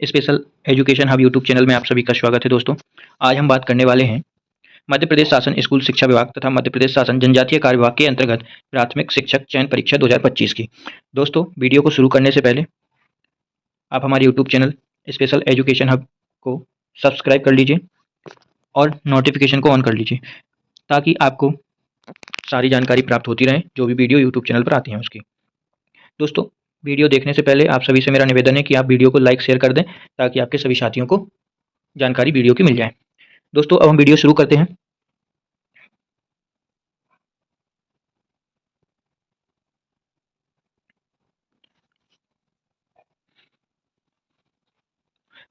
Special education hub YouTube channel में आप सभी का स्वागत है दोस्तों। आज हम बात करने वाले हैं मध्य प्रदेश शासन स्कूल शिक्षा विभाग तथा मध्य प्रदेश शासन जनजातीय कार्य विभाग के अंतर्गत प्राथमिक शिक्षक चयन परीक्षा 2025 की। दोस्तों, वीडियो को शुरू करने से पहले आप हमारे YouTube channel special education hub को सब्सक्राइब कर लीजिए और नोटिफिकेशन को ऑन कर लीजिए ताकि आपको सारी जानकारी प्राप्त होती रहे जो भी वीडियो यूट्यूब चैनल पर आती हैं उसकी। दोस्तों, वीडियो देखने से पहले आप सभी से मेरा निवेदन है कि आप वीडियो को लाइक शेयर कर दें ताकि आपके सभी साथियों को जानकारी वीडियो की मिल जाए। दोस्तों, अब हम वीडियो शुरू करते हैं।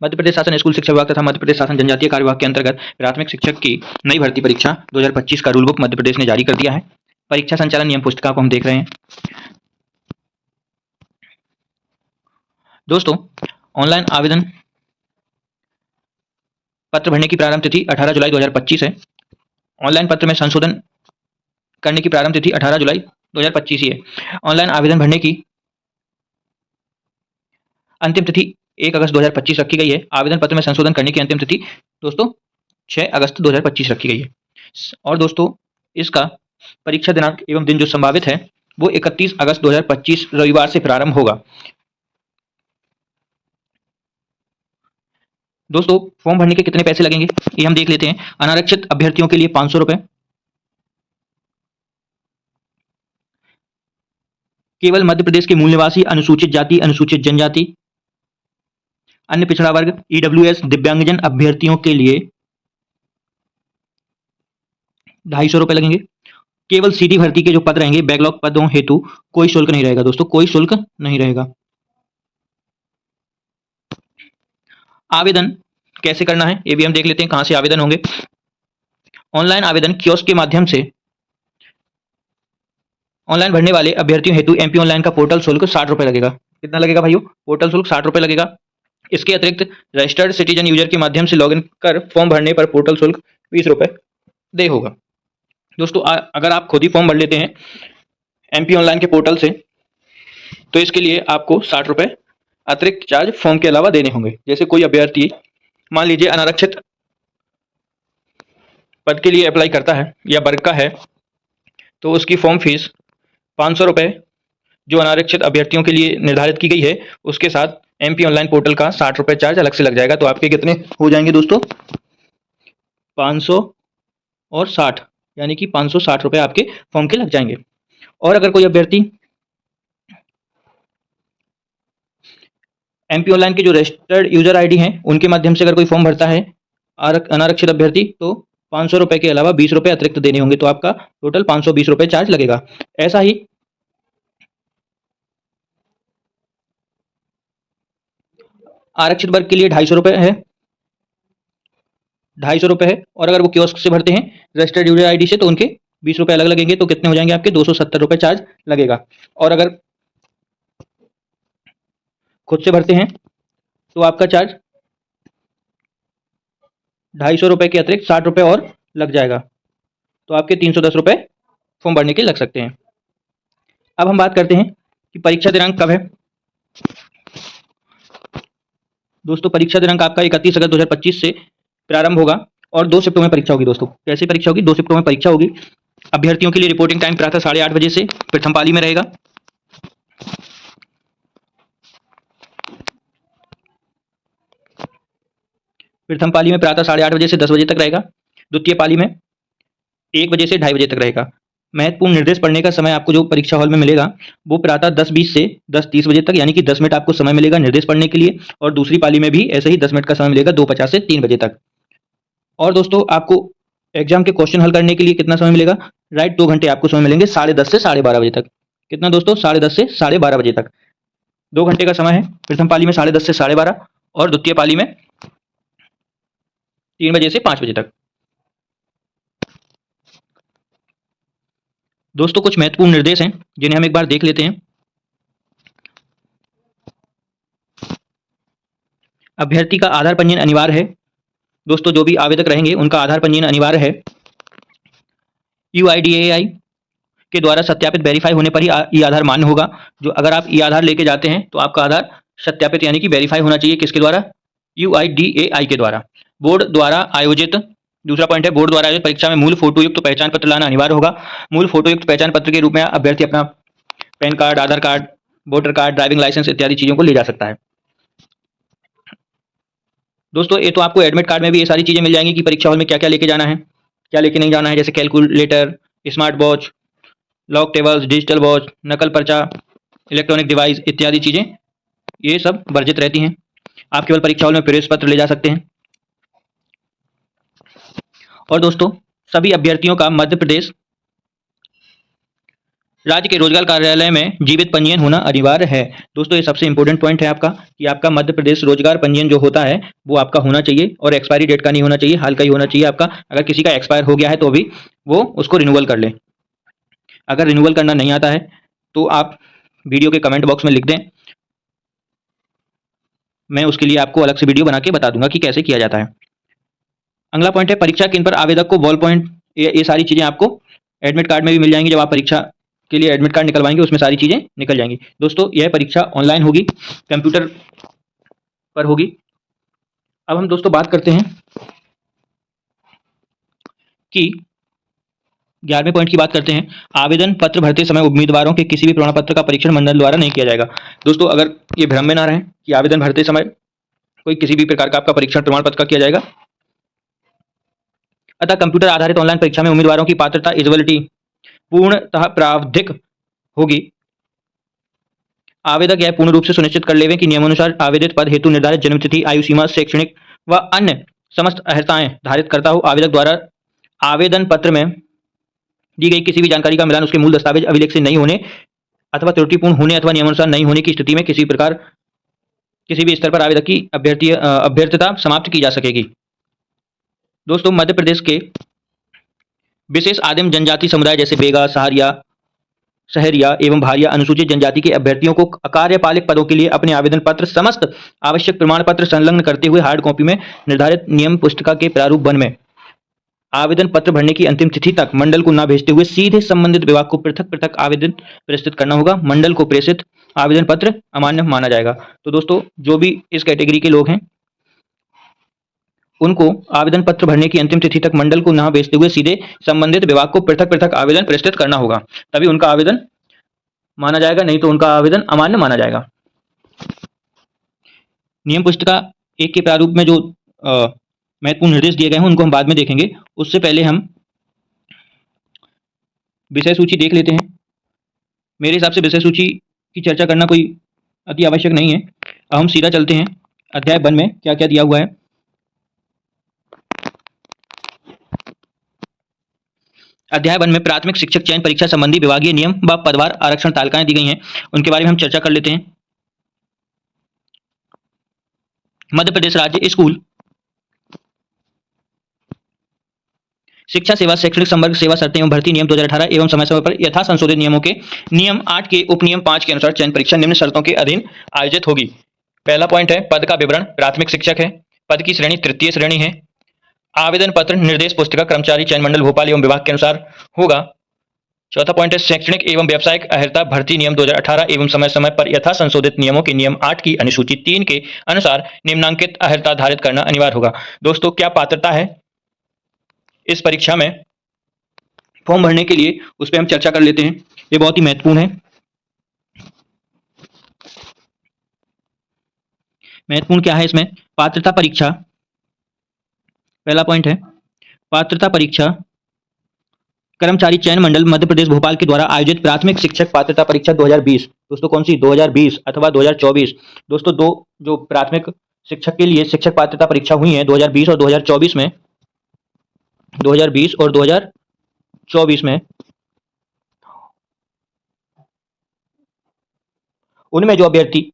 मध्य प्रदेश शासन स्कूल शिक्षा विभाग तथा मध्य प्रदेश शासन जनजातीय कार्य विभाग के अंतर्गत प्राथमिक शिक्षक की नई भर्ती परीक्षा 2025 का रूल बुक मध्य प्रदेश ने जारी कर दिया है। परीक्षा संचालन नियम पुस्तिका को हम देख रहे हैं। दोस्तों, ऑनलाइन आवेदन पत्र भरने की प्रारंभ तिथि 18 जुलाई 2025 है। ऑनलाइन पत्र में संशोधन करने की प्रारंभ तिथि 18 जुलाई 2025 ही है। ऑनलाइन आवेदन भरने की अंतिम तिथि 1 अगस्त 2025 रखी गई है। आवेदन पत्र में संशोधन करने की अंतिम तिथि दोस्तों 6 अगस्त 2025 रखी गई है। और दोस्तों, इसका परीक्षा दिनांक एवं दिन जो संभावित है वो 31 अगस्त 2025 रविवार से प्रारंभ होगा। दोस्तों, फॉर्म भरने के कितने पैसे लगेंगे ये हम देख लेते हैं। अनारक्षित अभ्यर्थियों के लिए 500 रुपए, केवल मध्य प्रदेश के मूल निवासी, अनुसूचित जाति, अनुसूचित जनजाति, अन्य पिछड़ा वर्ग, ईडब्ल्यूएस, दिव्यांगजन अभ्यर्थियों के लिए 250 रुपए लगेंगे। केवल सीधी भर्ती के जो पद रहेंगे बैकलॉग पदों हेतु कोई शुल्क नहीं रहेगा दोस्तों, कोई शुल्क नहीं रहेगा। आवेदन कैसे करना है ये भी हम देख लेते हैं, कहां से आवेदन होंगे। ऑनलाइन आवेदन कियोस्क के माध्यम से ऑनलाइन भरने वाले अभ्यर्थियों हेतु एमपी ऑनलाइन का पोर्टल शुल्क 60 रुपए लगेगा। कितना लगेगा भाइयों? पोर्टल शुल्क 60 रुपए लगेगा। इसके अतिरिक्त रजिस्टर्ड सिटीजन यूजर के माध्यम से लॉगिन कर फॉर्म भरने पर पोर्टल शुल्क 20 रुपए दे होगा। दोस्तों, अगर आप खुद ही फॉर्म भर लेते हैं एमपी ऑनलाइन के पोर्टल से तो इसके लिए आपको 60 रुपए अतिरिक्त चार्ज फॉर्म के अलावा देने होंगे। जैसे कोई अभ्यर्थी मान लीजिए अनारक्षित पद के लिए अप्लाई करता है या वर्ग का है तो उसकी फॉर्म फीस 500 रुपए जो अनारक्षित अभ्यर्थियों के लिए निर्धारित की गई है उसके साथ एमपी ऑनलाइन पोर्टल का 60 रुपए चार्ज अलग से लग जाएगा। तो आपके कितने हो जाएंगे दोस्तों? 500 और 60, यानी कि 560 रुपए आपके फॉर्म के लग जाएंगे। और अगर कोई अभ्यर्थी एमपी ऑनलाइन के जो रजिस्टर्ड यूजर आईडी हैं उनके माध्यम से अगर कोई फॉर्म भरता है अनारक्षित अभ्यर्थी तो 500 रुपए के अलावा 20 रुपए अतिरिक्त देने होंगे। तो आपका टोटल 520 रुपए चार्ज लगेगा। ऐसा ही आरक्षित वर्ग के लिए 250 रुपए है, 250 रुपए है। और अगर वो कियोस्क से भरते हैं रजिस्टर्ड यूजर आईडी से तो उनके 20 रुपए अलग लगेंगे। तो कितने हो जाएंगे आपके? 270 रुपए चार्ज लगेगा। और अगर खुद से भरते हैं तो आपका चार्ज 250 रुपए के अतिरिक्त 60 रुपए और लग जाएगा। तो आपके 310 रुपए फॉर्म भरने के लग सकते हैं। अब हम बात करते हैं कि परीक्षा दिनांक कब है। दोस्तों, परीक्षा दिनांक आपका 31 अगस्त 2025 से प्रारंभ होगा और 2 शिफ्टों में परीक्षा होगी। दोस्तों, कैसे परीक्षा होगी? 2 शिफ्टों में परीक्षा होगी। अभ्यर्थियों के लिए रिपोर्टिंग टाइम प्रातः 8:30 बजे से प्रथम पाली में रहेगा। प्रथम पाली में प्रातः 8:30 बजे से 10 बजे तक रहेगा। द्वितीय पाली में 1 बजे से 2:30 बजे तक रहेगा। महत्वपूर्ण निर्देश पढ़ने का समय आपको जो परीक्षा हॉल में मिलेगा वो प्रातः 10:20 से 10:30 बजे तक, यानी कि 10 मिनट आपको समय मिलेगा निर्देश पढ़ने के लिए। और दूसरी पाली में भी ऐसे ही 10 मिनट का समय मिलेगा 2:50 से 3 बजे तक। और दोस्तों, आपको एग्जाम के क्वेश्चन हल करने के लिए कितना समय मिलेगा? राइट, 2 घंटे आपको समय मिलेंगे 10:30 से 12:30 बजे तक। कितना दोस्तों? 10:30 से 12:30 बजे तक 2 घंटे का समय है। प्रथम पाली में 10:30 से 12:30 और द्वितीय पाली में 3 बजे से 5 बजे तक। दोस्तों, कुछ महत्वपूर्ण निर्देश हैं जिन्हें हम एक बार देख लेते हैं। अभ्यर्थी का आधार पंजीयन अनिवार्य है। दोस्तों, जो भी आवेदक रहेंगे उनका आधार पंजीयन अनिवार्य है। UIDAI के द्वारा सत्यापित वेरीफाई होने पर ही ई आधार मान्य होगा। जो अगर आप ई आधार लेके जाते हैं तो आपका आधार सत्यापित यानी कि वेरीफाई होना चाहिए। किसके द्वारा? UIDAI के द्वारा। बोर्ड द्वारा आयोजित, दूसरा पॉइंट है, बोर्ड द्वारा आयोजित परीक्षा में मूल फोटोयुक्त पहचान पत्र लाना अनिवार्य होगा। मूल फोटोयुक्त पहचान पत्र के रूप में अभ्यर्थी अपना pan card, Aadhaar card, voter card, driving licence इत्यादि चीज़ों को ले जा सकता है। दोस्तों ये तो आपको एडमिट कार्ड में भी ये सारी चीज़ें मिल जाएंगी कि परीक्षा हॉल में क्या क्या लेके जाना है, क्या लेके नहीं जाना है, जैसे calculator, smart watch, lock tables, digital watch, नकल पर्चा, इलेक्ट्रॉनिक डिवाइस इत्यादि चीज़ें ये सब वर्जित रहती हैं। आप केवल परीक्षा हॉल में प्रवेश पत्र ले जा सकते हैं। और दोस्तों सभी अभ्यर्थियों का मध्य प्रदेश राज्य के रोजगार कार्यालय में जीवित पंजीयन होना अनिवार्य है। दोस्तों ये सबसे इंपॉर्टेंट पॉइंट है आपका कि आपका मध्य प्रदेश रोजगार पंजीयन जो होता है वो आपका होना चाहिए और एक्सपायरी डेट का नहीं होना चाहिए, हाल का ही होना चाहिए आपका। अगर किसी का एक्सपायर हो गया है तो अभी वो उसको रिन्यूअल कर लें। अगर रिन्यूअल करना नहीं आता है तो आप वीडियो के कमेंट बॉक्स में लिख दें, मैं उसके लिए आपको अलग से वीडियो बना के बता दूंगा कि कैसे किया जाता है। अगला पॉइंट है परीक्षा केंद्र पर आवेदक को बॉल पॉइंट, ये सारी चीज़ें आपको एडमिट कार्ड में भी मिल जाएंगी। जब आप परीक्षा के लिए एडमिट कार्ड निकलवाएंगे उसमें सारी चीज़ें निकल जाएंगी। दोस्तों यह परीक्षा ऑनलाइन होगी, कंप्यूटर पर होगी। अब हम दोस्तों बात करते हैं कि 11वें पॉइंट की बात करते हैं। आवेदन पत्र भरते समय उम्मीदवारों के किसी भी प्रमाण पत्र का परीक्षण मंडल द्वारा नहीं किया जाएगा। दोस्तों अगर ये भ्रम में ना रहें कि आवेदन भरते समय कोई किसी भी प्रकार का आपका परीक्षण प्रमाण पत्र का किया जाएगा। अतः कंप्यूटर आधारित ऑनलाइन परीक्षा में उम्मीदवारों की पात्रता एलिजिबिलिटी पूर्णतः प्रावधिक होगी। आवेदक यह पूर्ण रूप से सुनिश्चित कर लेवें कि नियमानुसार आवेदित पद हेतु निर्धारित जन्मतिथि, आयु सीमा, शैक्षणिक व अन्य समस्त अर्हताएं धारित करता हो। आवेदक द्वारा आवेदन पत्र में दी गई किसी भी जानकारी का मिलान उसके मूल दस्तावेज अभिलेख से नहीं होने अथवा त्रुटिपूर्ण होने अथवा नियमानुसार नहीं होने की स्थिति में किसी प्रकार किसी भी स्तर पर आवेदक की अभ्यर्थता समाप्त की जा सकेगी। दोस्तों मध्य प्रदेश के विशेष आदिम जनजाति समुदाय जैसे बेगा, सहारिया, शहरिया एवं भारिया अनुसूचित जनजाति के अभ्यर्थियों को कार्यपालिक पदों के लिए अपने आवेदन पत्र समस्त आवश्यक प्रमाण पत्र संलग्न करते हुए हार्ड कॉपी में निर्धारित नियम पुस्तिका के प्रारूप वन में आवेदन पत्र भरने की अंतिम तिथि तक मंडल को न भेजते हुए सीधे संबंधित विभाग को पृथक पृथक आवेदन प्रस्तुत करना होगा। मंडल को प्रेषित आवेदन पत्र अमान्य माना जाएगा। तो दोस्तों जो भी इस कैटेगरी के लोग हैं उनको आवेदन पत्र भरने की अंतिम तिथि तक मंडल को न भेजते हुए सीधे संबंधित विभाग को पृथक पृथक आवेदन प्रस्तुत करना होगा, तभी उनका आवेदन माना जाएगा, नहीं तो उनका आवेदन अमान्य माना जाएगा। नियम पुस्तिका 1 के प्रारूप में जो महत्वपूर्ण निर्देश दिए गए हैं उनको हम बाद में देखेंगे। उससे पहले हम विषय सूची देख लेते हैं। मेरे हिसाब से विषय सूची की चर्चा करना कोई अति आवश्यक नहीं है। अब हम सीधा चलते हैं अध्याय 1 में क्या क्या दिया हुआ है। अध्याय 1 में प्राथमिक शिक्षक चयन परीक्षा संबंधी विभागीय नियम व पदवार आरक्षण तालिकाएं दी गई हैं, उनके बारे में हम चर्चा कर लेते हैं। मध्य प्रदेश राज्य स्कूल शिक्षा सेवा शैक्षणिक संवर्ग सेवा शर्तें एवं भर्ती नियम 2018 एवं समय समय पर यथा संशोधित नियमों के नियम 8 के उपनियम 5 के अनुसार चयन परीक्षा निम्न शर्तों के अधीन आयोजित होगी। पहला पॉइंट है पद का विवरण। प्राथमिक शिक्षक है, पद की श्रेणी तृतीय श्रेणी है। आवेदन पत्र निर्देश पुस्तिका कर्मचारी चयन मंडल भोपाल एवं विभाग के अनुसार होगा। चौथा पॉइंट है शैक्षणिक एवं व्यावसायिक अर्हता भर्ती नियम 2018 एवं समय समय पर यथा संशोधित नियमों के नियम 8 की अनुसूची 3 के अनुसार निम्नांकित अर्हता धारित करना अनिवार्य होगा। दोस्तों क्या पात्रता है इस परीक्षा में फॉर्म भरने के लिए, उस पर हम चर्चा कर लेते हैं। ये बहुत ही महत्वपूर्ण है। महत्वपूर्ण क्या है इसमें? पात्रता परीक्षा। पहला पॉइंट है पात्रता परीक्षा कर्मचारी चयन मंडल मध्य प्रदेश भोपाल के द्वारा आयोजित प्राथमिक शिक्षक पात्रता परीक्षा 2020। दोस्तों कौन सी? 2020 अथवा 2024। दोस्तों दो जो प्राथमिक शिक्षक के लिए शिक्षक पात्रता परीक्षा हुई है 2020 और 2024 में, 2020 और 2024 में, उनमें जो अभ्यर्थी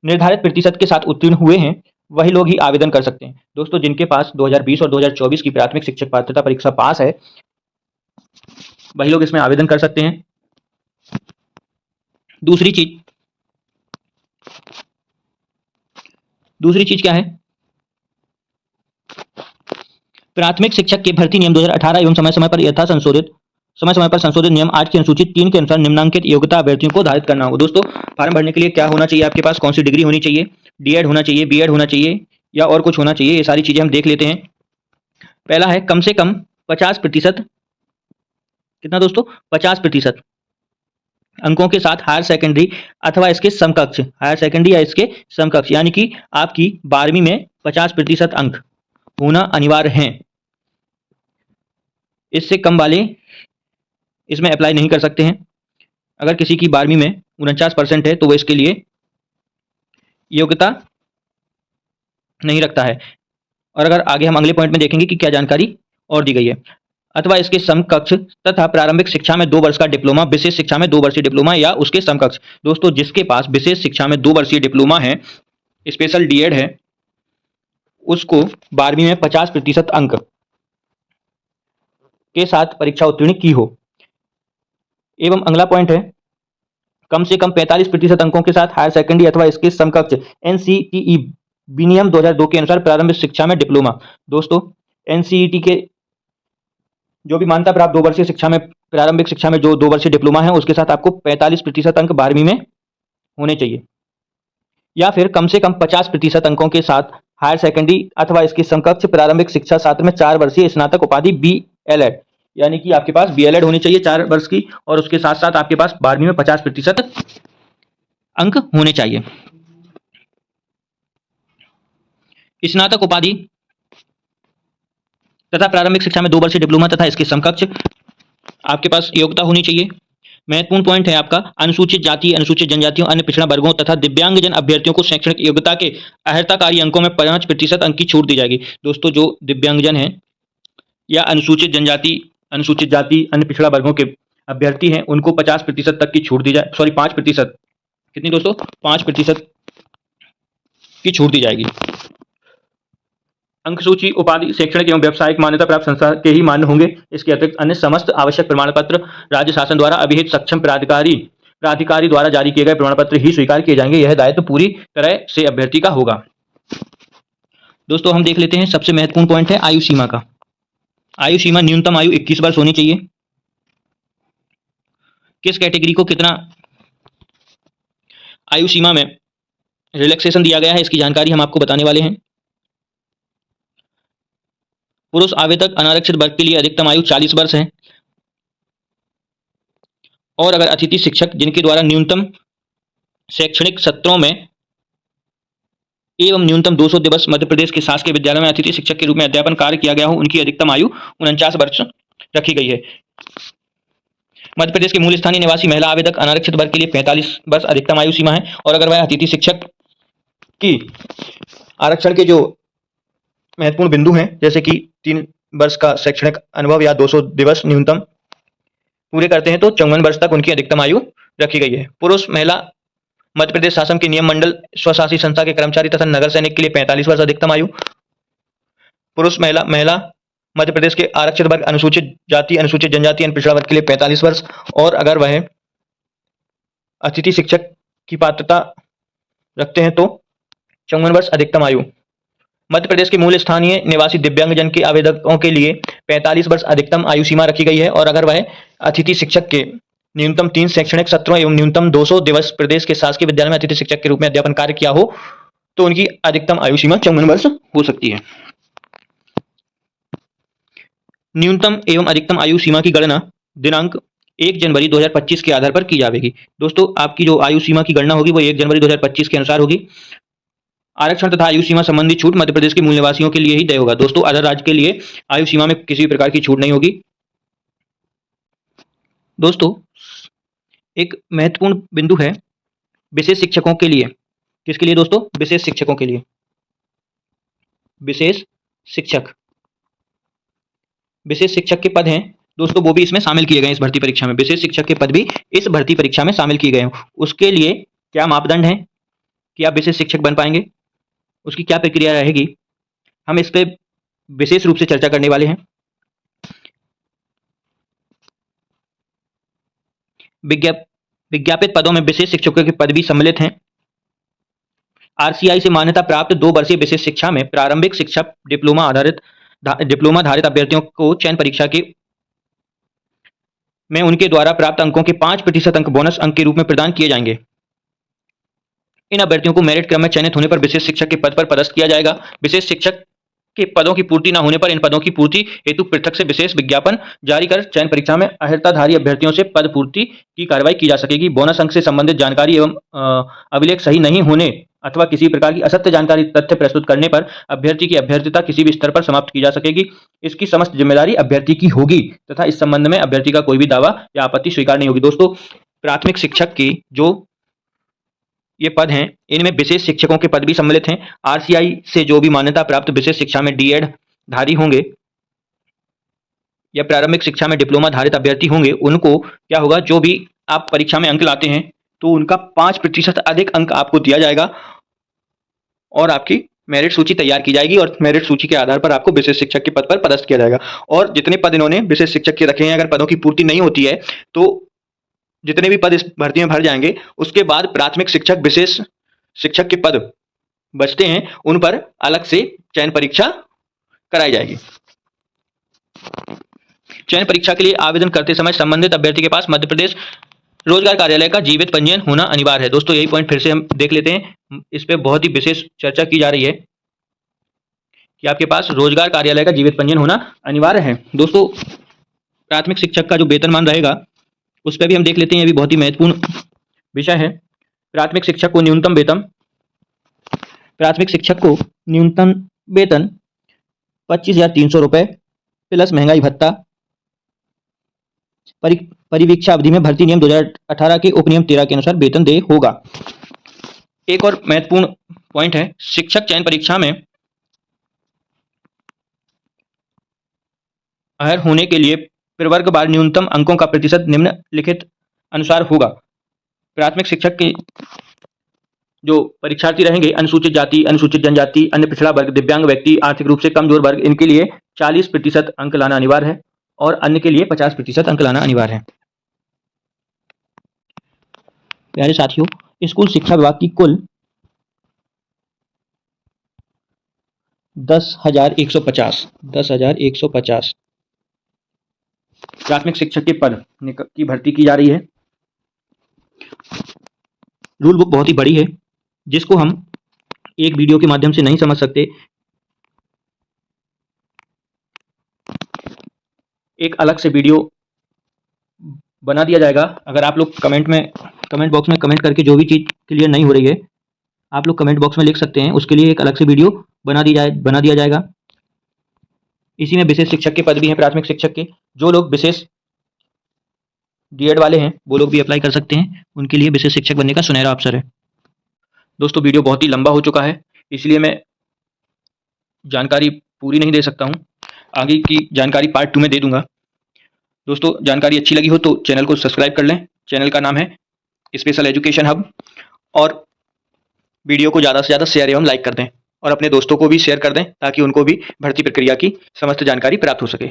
निर्धारित प्रतिशत के साथ उत्तीर्ण हुए हैं वही लोग ही आवेदन कर सकते हैं। दोस्तों जिनके पास 2020 और 2024 की प्राथमिक शिक्षक पात्रता परीक्षा पास है वही लोग इसमें आवेदन कर सकते हैं। दूसरी चीज क्या है? प्राथमिक शिक्षक के भर्ती नियम 2018 एवं समय समय पर संशोधित नियम 8 की अनुसूची 3 के अनुसार निम्नांकित योग्यता अभ्यर्थियों को धारित करना होगा। दोस्तों फॉर्म भरने के लिए क्या होना चाहिए? आपके पास कौन सी डिग्री होनी चाहिए? डीएड होना चाहिए, बीएड होना चाहिए या और कुछ होना चाहिए, ये सारी चीज़ें हम देख लेते हैं। पहला है कम से कम 50%, कितना दोस्तों, 50% अंकों के साथ हायर सेकेंडरी अथवा इसके समकक्ष, हायर सेकेंडरी या इसके समकक्ष, यानी कि आपकी 12वीं में 50% अंक होना अनिवार्य हैं। इससे कम वाले इसमें अप्लाई नहीं कर सकते हैं। अगर किसी की 12वीं में 49% है तो वो इसके लिए योग्यता नहीं रखता है। और अगर आगे हम अगले पॉइंट में देखेंगे कि क्या जानकारी और दी गई है। अथवा इसके समकक्ष तथा प्रारंभिक शिक्षा में 2 वर्ष का डिप्लोमा, विशेष शिक्षा में 2 वर्षीय डिप्लोमा या उसके समकक्ष। दोस्तों जिसके पास विशेष शिक्षा में 2 वर्षीय डिप्लोमा है, स्पेशल डीएड है, उसको 12वीं में 50% अंक के साथ परीक्षा उत्तीर्ण की हो। एवं अगला पॉइंट है कम से कम 45% अंकों के साथ हायर सेकेंडरी अथवा इसके समकक्ष एनसीटीई विनियम 2002 के अनुसार प्रारंभिक शिक्षा में डिप्लोमा। दोस्तों एनसीईटी के जो भी मान्यता प्राप्त 2 वर्षीय शिक्षा में, प्रारंभिक शिक्षा में जो 2 वर्षीय डिप्लोमा है, उसके साथ आपको 45% अंक 12वीं में होने चाहिए। या फिर कम से कम 50% अंकों के साथ हायर सेकेंडरी अथवा इसकी समकक्ष प्रारंभिक शिक्षा शास्त्र में 4 वर्षीय स्नातक उपाधि बीएलएड, यानी कि आपके पास बीएलएड होनी चाहिए 4 वर्ष की, और उसके साथ साथ आपके पास 12वीं में 50% अंक होने चाहिए। स्नातक उपाधि तथा प्रारंभिक शिक्षा में 2 वर्षीय डिप्लोमा तथा इसके समकक्ष आपके पास योग्यता होनी चाहिए। महत्वपूर्ण पॉइंट है आपका अनुसूचित जाति, अनुसूचित जनजातियों, अन्य पिछड़ा वर्गों तथा दिव्यांगजन अभ्यर्थियों को शैक्षणिक योग्यता के अर्हताकारी अंकों में 5% अंक की छूट दी जाएगी। दोस्तों जो दिव्यांगजन हैं या अनुसूचित जनजाति, अनुसूचित जाति, अन्य पिछड़ा वर्गों के अभ्यर्थी हैं, उनको 50% तक की छूट दी जाए, सॉरी 5%, कितनी दोस्तों, 5% की छूट दी जाएगी। अंक सूची उपाधि शैक्षणिक एवं व्यावसायिक मान्यता प्राप्त संस्था के ही मान्य होंगे। इसके अतिरिक्त अन्य समस्त आवश्यक प्रमाण पत्र राज्य शासन द्वारा अभिहित सक्षम प्राधिकारी द्वारा जारी किए गए प्रमाण पत्र ही स्वीकार किए जाएंगे। यह दायित्व पूरी तरह से अभ्यर्थी का होगा। दोस्तों हम देख लेते हैं सबसे महत्वपूर्ण पॉइंट है आयु सीमा का। आयु सीमा न्यूनतम आयु 21 वर्ष होनी चाहिए। किस कैटेगरी को कितना आयु सीमा में रिलैक्सेशन दिया गया है, इसकी जानकारी हम आपको बताने वाले हैं। पुरुष आवेदक अनारक्षित वर्ग के लिए अधिकतम आयु 40 वर्ष है। और अगर अतिथि शिक्षक जिनके द्वारा न्यूनतम शैक्षणिक सत्रों में एवं न्यूनतम 200 दिवस मध्य प्रदेश के शासकीय विद्यालय में अतिथि शिक्षक के रूप में अध्यापन कार्य किया गया हो, उनकी अधिकतम आयु 49 वर्ष रखी गई है। मध्य प्रदेश के मूल स्थानीय निवासी महिला आवेदक अनारक्षित वर्ग के लिए 45 वर्ष अधिकतम आयु सीमा है। और अगर वह अतिथि शिक्षक की आरक्षण के जो महत्वपूर्ण बिंदु हैं, जैसे कि 3 वर्ष का शैक्षणिक अनुभव या 200 दिवस न्यूनतम पूरे करते हैं, तो 54 वर्ष तक उनकी अधिकतम आयु रखी गई है। पुरुष महिला मध्य प्रदेश शासन के नियम मंडल स्वशासी संस्था के कर्मचारी तथा नगर सैनिक के लिए 45 वर्ष अधिकतम आयु। पुरुष महिला मध्य प्रदेश के आरक्षित वर्ग अनुसूचित जाति, अनुसूचित जनजाति, पिछड़ा वर्ग के लिए 45 वर्ष। और अगर वह अतिथि शिक्षक की पात्रता रखते हैं तो 54 वर्ष अधिकतम आयु। मध्य प्रदेश के मूल स्थानीय निवासी दिव्यांगजन के आवेदकों के लिए 45 वर्ष अधिकतम आयु सीमा रखी गई है। और अगर वह अतिथि शिक्षक के न्यूनतम 3 शैक्षणिक सत्रों एवं न्यूनतम 200 दिवस प्रदेश के शासकीय विद्यालय में अतिथि शिक्षक के रूप में अध्यापन कार्य किया हो, तो उनकी अधिकतम आयु सीमा 54 वर्ष हो सकती है। न्यूनतम एवं अधिकतम आयु सीमा की गणना दिनांक 1 जनवरी 2025 के आधार पर की जाएगी। दोस्तों आपकी जो आयु सीमा की गणना होगी वो 1 जनवरी 2025 के अनुसार होगी। आरक्षण तथा आयु सीमा संबंधी छूट मध्य प्रदेश के मूल निवासियों के लिए ही तय होगा। दोस्तों अदर राज्य के लिए आयु सीमा में किसी भी प्रकार की छूट नहीं होगी। दोस्तों एक महत्वपूर्ण बिंदु है विशेष शिक्षकों के लिए। किसके लिए दोस्तों? विशेष शिक्षकों के लिए। विशेष शिक्षक, विशेष शिक्षक के पद हैं दोस्तों, वो भी इसमें शामिल किए गए इस भर्ती परीक्षा में। विशेष शिक्षक के पद भी इस भर्ती परीक्षा में शामिल किए गए हैं। उसके लिए क्या मापदंड है कि आप विशेष शिक्षक बन पाएंगे, उसकी क्या प्रक्रिया रहेगी, हम इस पे विशेष रूप से चर्चा करने वाले हैं। विज्ञापित पदों में विशेष शिक्षकों के पद भी सम्मिलित हैं। आरसीआई से मान्यता प्राप्त 2 वर्षीय विशेष शिक्षा में प्रारंभिक शिक्षा डिप्लोमा धारित अभ्यर्थियों को चयन परीक्षा के में उनके द्वारा प्राप्त अंकों के 5% अंक बोनस अंक के रूप में प्रदान किए जाएंगे। इन अभ्यर्थियों को मेरिट क्रम में चयनित होने पर विशेष शिक्षक के पद पर पदस्थ किया जाएगा। विशेष शिक्षक के पदों की पूर्ति न होने पर इन पदों की पूर्ति हेतु पृथक से विशेष विज्ञापन जारी कर चयन परीक्षा में अर्हताधारी अभ्यर्थियों से पद पूर्ति की कार्रवाई की जा सकेगी। बोनस अंक से संबंधित जानकारी एवं अभिलेख सही नहीं होने अथवा किसी प्रकार की असत्य जानकारी तथ्य प्रस्तुत करने पर अभ्यर्थी की अभ्यर्थता किसी भी स्तर पर समाप्त की जा सकेगी। इसकी समस्त जिम्मेदारी अभ्यर्थी की होगी तथा इस संबंध में अभ्यर्थी का कोई भी दावा या आपत्ति स्वीकार नहीं होगी। दोस्तों, प्राथमिक शिक्षक की जो ये पद हैं, इनमें विशेष शिक्षकों के पद भी सम्मिलित हैं। आरसीआई से जो भी मान्यता प्राप्त विशेष शिक्षा में डीएड धारी होंगे या प्रारंभिक शिक्षा में डिप्लोमा धारित अभ्यर्थी होंगे, उनको क्या होगा, जो भी आप परीक्षा में अंक लाते हैं तो उनका 5% अधिक अंक आपको दिया जाएगा और आपकी मेरिट सूची तैयार की जाएगी और मेरिट सूची के आधार पर आपको विशेष शिक्षक के पद पर पदस्थ किया जाएगा। और जितने पद इन्होंने विशेष शिक्षक के रखे हैं, अगर पदों की पूर्ति नहीं होती है तो जितने भी पद इस भर्ती में भर जाएंगे, उसके बाद प्राथमिक शिक्षक, विशेष शिक्षक के पद बचते हैं, उन पर अलग से चयन परीक्षा कराई जाएगी। चयन परीक्षा के लिए आवेदन करते समय संबंधित अभ्यर्थी के पास मध्य प्रदेश रोजगार कार्यालय का जीवित पंजीयन होना अनिवार्य है। दोस्तों, यही पॉइंट फिर से हम देख लेते हैं। इस पे बहुत ही विशेष चर्चा की जा रही है कि आपके पास रोजगार कार्यालय का जीवित पंजीयन होना अनिवार्य है। दोस्तों, प्राथमिक शिक्षक का जो वेतनमान रहेगा उस पर भी हम देख लेते हैं। ये भी बहुत ही महत्वपूर्ण विषय है। प्राथमिक शिक्षक को न्यूनतम वेतन 25,300 रुपये प्लस महंगाई भत्ता परिवीक्षा अवधि में भर्ती नियम 2018 के उपनियम 13 के अनुसार वेतन देय होगा। एक और महत्वपूर्ण पॉइंट है, शिक्षक चयन परीक्षा में अर्ह होने के लिए प्रवर्ग बार न्यूनतम अंकों का प्रतिशत निम्नलिखित अनुसार होगा। प्राथमिक शिक्षक के जो परीक्षार्थी रहेंगे, अनुसूचित जाति, अनुसूचित जनजाति, अन्य पिछड़ा वर्ग, दिव्यांग व्यक्ति, आर्थिक रूप से कमजोर वर्ग, इनके लिए 40% अंक लाना अनिवार्य है और अन्य के लिए 50% अंक लाना अनिवार्य है। प्यारे साथियों, स्कूल शिक्षा विभाग की कुल 10,150 प्राथमिक शिक्षक के पद की भर्ती की जा रही है। रूल बुक बहुत ही बड़ी है, जिसको हम एक वीडियो के माध्यम से नहीं समझ सकते। एक अलग से वीडियो बना दिया जाएगा। अगर आप लोग कमेंट बॉक्स में कमेंट करके जो भी चीज़ क्लियर नहीं हो रही है, आप लोग कमेंट बॉक्स में लिख सकते हैं। उसके लिए एक अलग से वीडियो बना दिया जाएगा। इसी में विशेष शिक्षक के पद भी हैं। प्राथमिक शिक्षक के जो लोग विशेष डीएड वाले हैं, वो लोग भी अप्लाई कर सकते हैं। उनके लिए विशेष शिक्षक बनने का सुनहरा अवसर है। दोस्तों, वीडियो बहुत ही लंबा हो चुका है, इसलिए मैं जानकारी पूरी नहीं दे सकता हूँ। आगे की जानकारी पार्ट 2 में दे दूंगा। दोस्तों, जानकारी अच्छी लगी हो तो चैनल को सब्सक्राइब कर लें। चैनल का नाम है स्पेशल एजुकेशन हब, और वीडियो को ज़्यादा से ज़्यादा शेयर एवं लाइक कर दें और अपने दोस्तों को भी शेयर कर दें ताकि उनको भी भर्ती प्रक्रिया की समस्त जानकारी प्राप्त हो सके।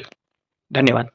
धन्यवाद।